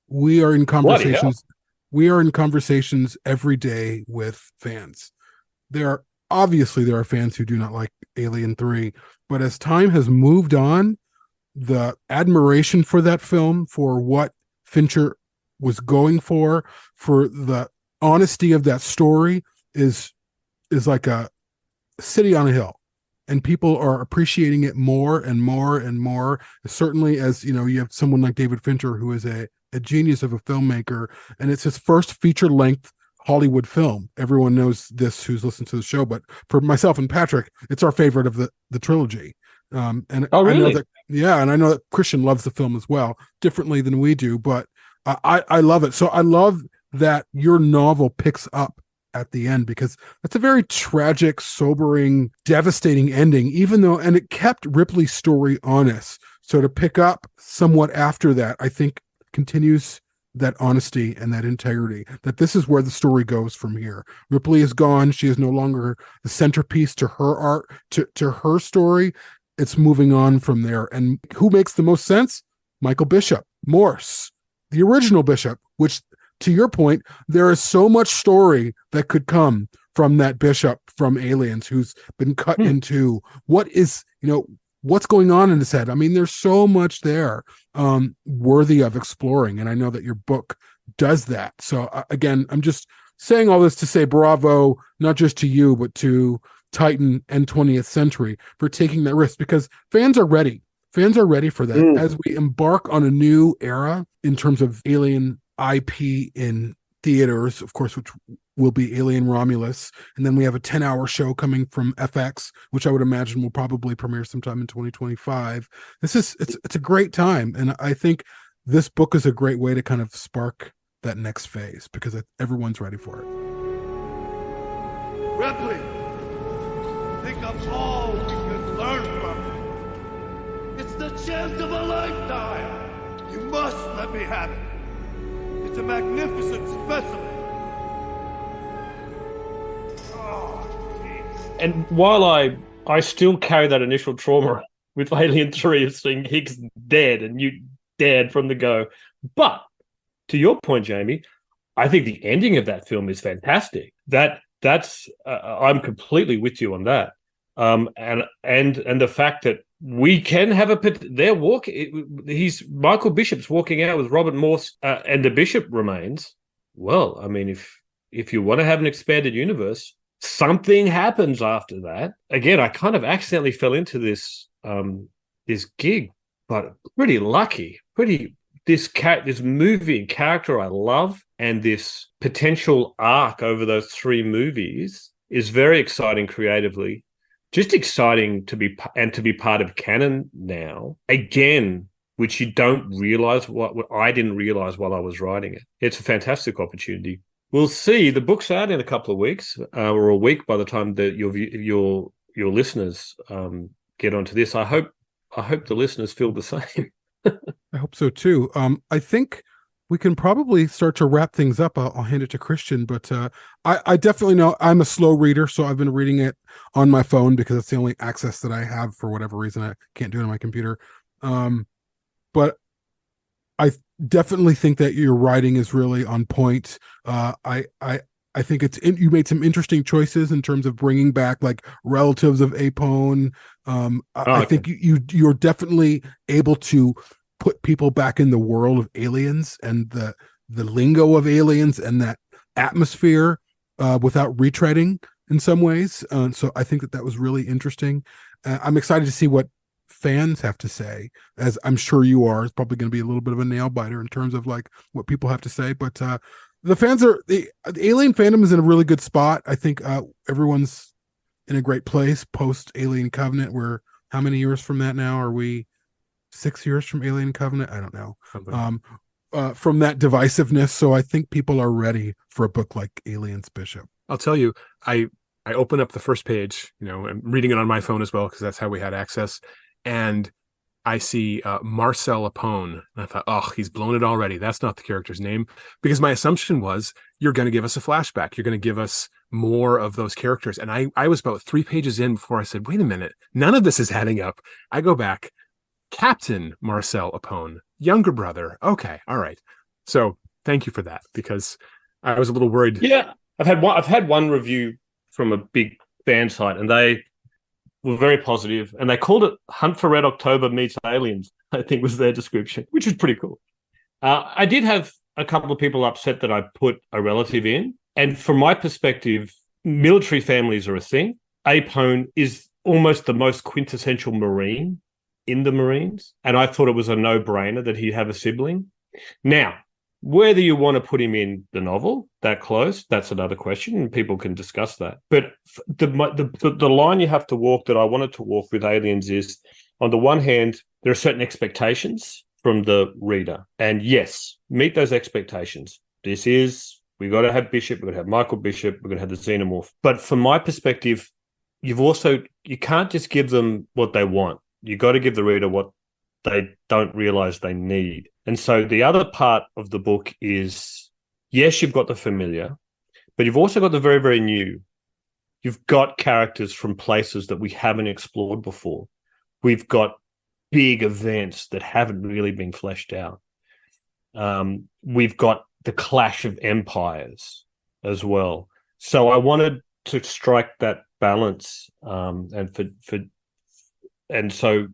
We are in conversations. We are in conversations every day with fans. There are fans who do not like Alien 3, but as time has moved on, the admiration for that film, for what Fincher was going for the honesty of that story is like a city on a hill, and people are appreciating it more and more and more. Certainly, as you have someone like David Fincher, who is a genius of a filmmaker, and it's his first feature-length Hollywood film. Everyone knows this who's listened to the show, but for myself and Patrick, it's our favorite of the trilogy. And oh, really? I know that Christian loves the film as well, differently than we do, but I love it. So I love that your novel picks up at the end, because that's a very tragic, sobering, devastating ending, and it kept Ripley's story honest. So to pick up somewhat after that, I think continues that honesty and that integrity, that this is where the story goes from here. Ripley is gone. She is no longer the centerpiece to her art, to her story. It's moving on from there. And who makes the most sense? Michael Bishop, Morse, the original Bishop, which, to your point, there is so much story that could come from that Bishop from Aliens, who's been cut into what's going on in his head. I mean, there's so much there worthy of exploring. And I know that your book does that. So again, I'm just saying all this to say bravo, not just to you, but to Titan and 20th Century for taking that risk, because fans are ready. Fans are ready for that as we embark on a new era in terms of Alien IP in theaters, of course, which will be Alien Romulus. And then we have a 10-hour show coming from FX, which I would imagine will probably premiere sometime in 2025. It's a great time. And I think this book is a great way to kind of spark that next phase, because everyone's ready for it. Ripley, think of all we can learn from it. It's the chance of a lifetime. You must let me have it. It's a magnificent specimen. And while I still carry that initial trauma with Alien 3 of seeing Higgs dead and you dead from the go, but to your point, Jamie, I think the ending of that film is fantastic. That's I'm completely with you on that. And the fact that we can have Michael Bishop's walking out with Robert Morse and the Bishop remains. Well, I mean, if you want to have an expanded universe, something happens after that. Again, I kind of accidentally fell into this gig, but pretty lucky. This movie and character I love, and this potential arc over those 3 movies is very exciting creatively. Just exciting to be part of canon now. Again, which you don't realize, what I didn't realize while I was writing it. It's a fantastic opportunity. We'll see. The book's out in a couple of weeks, or a week by the time that your listeners get onto this. I hope the listeners feel the same. I hope so too. I think we can probably start to wrap things up. I'll hand it to Christian, but I definitely know I'm a slow reader, so I've been reading it on my phone because it's the only access that I have. For whatever reason, I can't do it on my computer. But I definitely think that your writing is really on point. I think you made some interesting choices in terms of bringing back like relatives of Apone. I think you're definitely able to put people back in the world of aliens and the lingo of aliens and that atmosphere without retreading in some ways. So I think that was really interesting. I'm excited to see what fans have to say, as I'm sure you are. It's probably going to be a little bit of a nail biter in terms of like what people have to say, but the fans the Alien fandom is in a really good spot. I think everyone's in a great place post Alien Covenant. We're how many years from that now? Are we 6 years from Alien Covenant. I don't know. Something. From that divisiveness. So I think people are ready for a book like Aliens Bishop. I'll tell you, I open up the first page, I'm reading it on my phone as well, because that's how we had access. And I see Marcel Apone. And I thought, oh, he's blown it already. That's not the character's name. Because my assumption was, you're going to give us a flashback. You're going to give us more of those characters. And I was about 3 pages in before I said, wait a minute, none of this is adding up. I go back, Captain Marcel Apone, younger brother. Okay, all right. So thank you for that, because I was a little worried. Yeah, I've had one review from a big fan site, and they were very positive, and they called it Hunt for Red October meets Aliens, I think was their description, which is pretty cool. I did have a couple of people upset that I put a relative in, and from my perspective, military families are a thing. Apone is almost the most quintessential Marine in the Marines, and I thought it was a no-brainer that he'd have a sibling. Now, whether you want to put him in the novel that close, that's another question, and people can discuss that. But the line you have to walk that I wanted to walk with Aliens is, on the one hand, there are certain expectations from the reader. And yes, meet those expectations. We've got to have Bishop, we've got to have Michael Bishop, we're going to have the Xenomorph. But from my perspective, you can't just give them what they want. You got to give the reader what they don't realize they need. And so the other part of the book is, yes, you've got the familiar, but you've also got the very, very new. You've got characters from places that we haven't explored before. We've got big events that haven't really been fleshed out. We've got the clash of empires as well. So I wanted to strike that balance, and so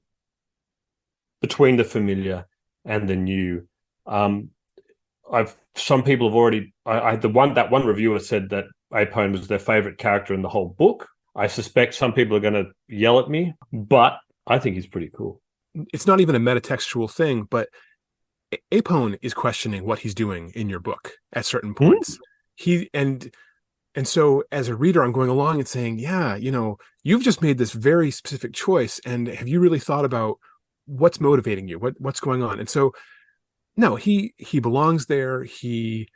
between the familiar and the new. Some people have already. That one reviewer said that Apone was their favorite character in the whole book. I suspect some people are going to yell at me, but I think he's pretty cool. It's not even a metatextual thing, but Apone is questioning what he's doing in your book at certain points. And so as a reader, I'm going along and saying, yeah, you've just made this very specific choice, and have you really thought about what's motivating you? What's going on? And so, no, he belongs there. He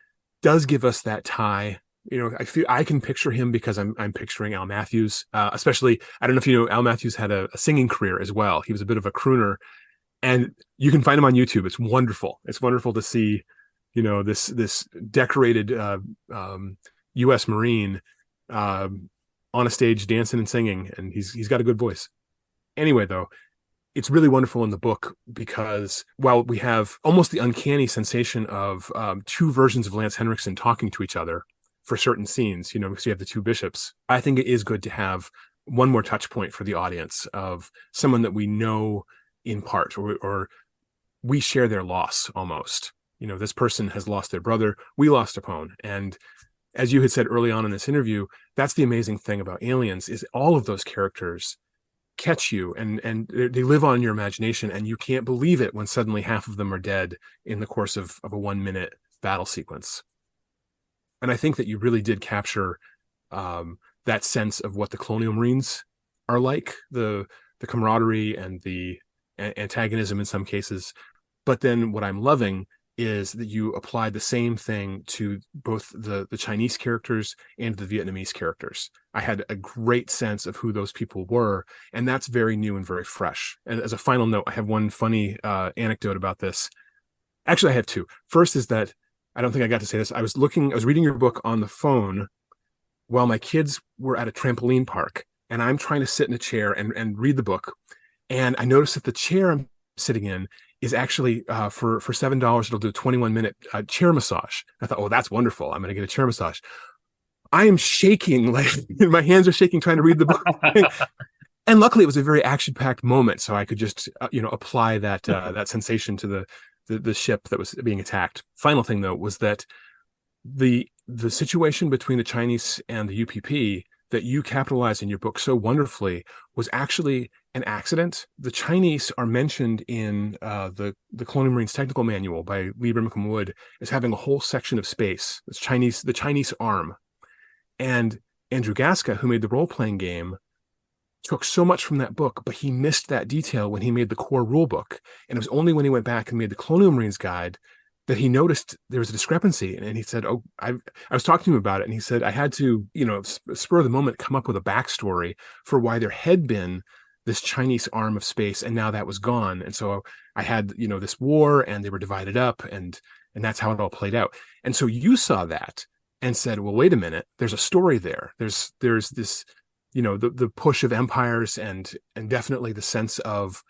does give us that tie. I feel I can picture him because I'm picturing Al Matthews. Especially, I don't know if you know, Al Matthews had a singing career as well. He was a bit of a crooner, and you can find him on YouTube. It's wonderful. It's wonderful to see, this decorated U.S. Marine on a stage dancing and singing, and he's got a good voice. Anyway, though, it's really wonderful in the book because while we have almost the uncanny sensation of two versions of Lance Henriksen talking to each other for certain scenes, because you have the two bishops, I think it is good to have one more touch point for the audience of someone that we know in part, or we share their loss almost. This person has lost their brother. We lost Apone. And as you had said early on in this interview, that's the amazing thing about Aliens is all of those characters catch you and they live on your imagination, and you can't believe it when suddenly half of them are dead in the course of a 1 minute battle sequence. And I think that you really did capture that sense of what the Colonial Marines are like, the camaraderie and the antagonism in some cases. But then what I'm loving is that you applied the same thing to both the Chinese characters and the Vietnamese characters. I had a great sense of who those people were, and that's very new and very fresh. And as a final note, I have one funny anecdote about this. Actually, I have two. First is that, I don't think I got to say this, I was reading your book on the phone while my kids were at a trampoline park, and I'm trying to sit in a chair and read the book. And I noticed that the chair I'm sitting in is actually for $7, it'll do a 21-minute chair massage. I thought, oh, that's wonderful. I'm going to get a chair massage. I am shaking, like my hands are shaking trying to read the book. And luckily it was a very action-packed moment, so I could just apply that sensation to the ship that was being attacked. Final thing though was that the situation between the Chinese and the UPP that you capitalized in your book so wonderfully was actually an accident. The Chinese are mentioned in the Colonial Marines Technical Manual by Lee Brimacombe Wood as having a whole section of space. It's the Chinese arm. And Andrew Gasca, who made the role-playing game, took so much from that book, but he missed that detail when he made the core rule book. And it was only when he went back and made the Colonial Marines Guide that he noticed there was a discrepancy. And he said, oh, I was talking to him about it. And he said, I had to, spur of the moment, come up with a backstory for why there had been this Chinese arm of space, and now that was gone. And so I had, this war, and they were divided up, and that's how it all played out. And so you saw that and said, well, wait a minute, there's a story there. There's this, the push of empires, and definitely the sense of,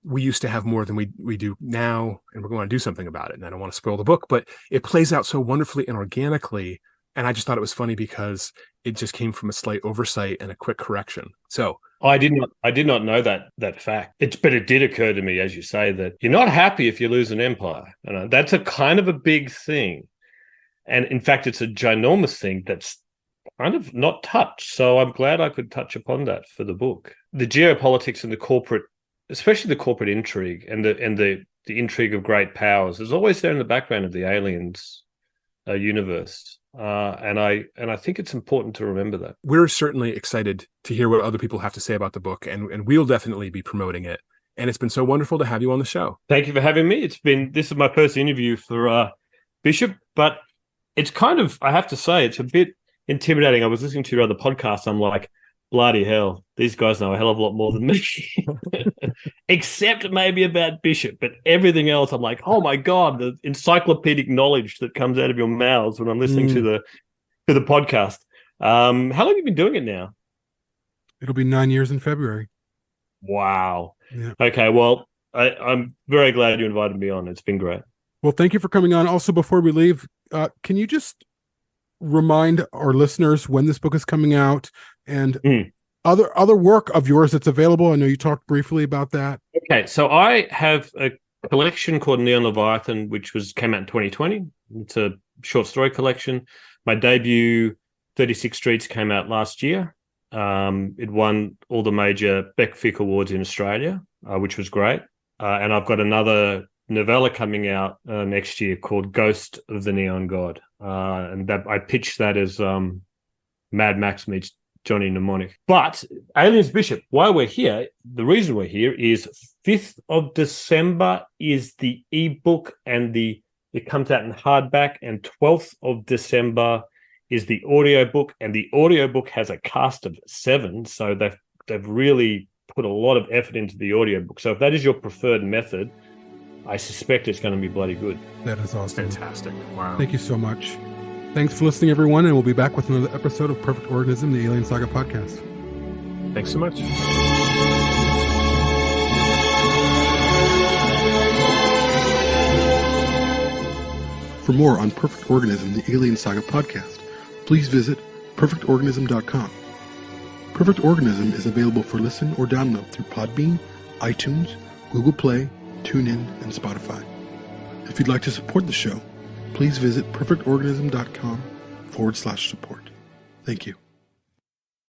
we used to have more than we do now, and we're going to do something about it. And I don't want to spoil the book, but it plays out so wonderfully and organically. And I just thought it was funny because it just came from a slight oversight and a quick correction. So I did not know that fact. But it did occur to me, as you say, that you're not happy if you lose an empire. And that's a kind of a big thing. And in fact, it's a ginormous thing that's kind of not touched. So I'm glad I could touch upon that for the book. The geopolitics and the corporate, especially the corporate intrigue and the intrigue of great powers, is always there in the background of the Aliens universe. And I think it's important to remember that. We're certainly excited to hear what other people have to say about the book, and we'll definitely be promoting it. And it's been so wonderful to have you on the show. Thank you for having me. This is my first interview for Bishop, but it's kind of, I have to say, it's a bit intimidating. I was listening to your other podcast. I'm like, bloody hell, these guys know a hell of a lot more than me, except maybe about Bishop. But everything else, I'm like, oh my God, the encyclopedic knowledge that comes out of your mouths when I'm listening to the podcast. How long have you been doing it now? It'll be 9 years in February. Wow. Yeah. Okay, well, I'm very glad you invited me on. It's been great. Well, thank you for coming on. Also, before we leave, can you just remind our listeners when this book is coming out and other work of yours that's available? I know you talked briefly about that. Okay, so I have a collection called Neon Leviathan, which came out in 2020. It's a short story collection. My debut, 36 Streets, came out last year. It won all the major Beck Fick Awards in Australia, which was great. And I've got another novella coming out next year called Ghost of the Neon God. And that I pitched that as Mad Max meets Johnny Mnemonic. But Aliens Bishop, why we're here, the reason we're here is 5th of December is the ebook, and it comes out in hardback, and 12th of December is the audiobook, and the audiobook has a cast of 7, so they've really put a lot of effort into the audiobook. So if that is your preferred method, I suspect it's going to be bloody good. That is awesome. Fantastic. Wow. Thank you so much. Thanks for listening, everyone, and we'll be back with another episode of Perfect Organism, the Alien Saga podcast. Thanks so much. For more on Perfect Organism, the Alien Saga podcast, please visit perfectorganism.com. Perfect Organism is available for listen or download through Podbean, iTunes, Google Play, TuneIn, and Spotify. If you'd like to support the show, please visit perfectorganism.com/support. Thank you.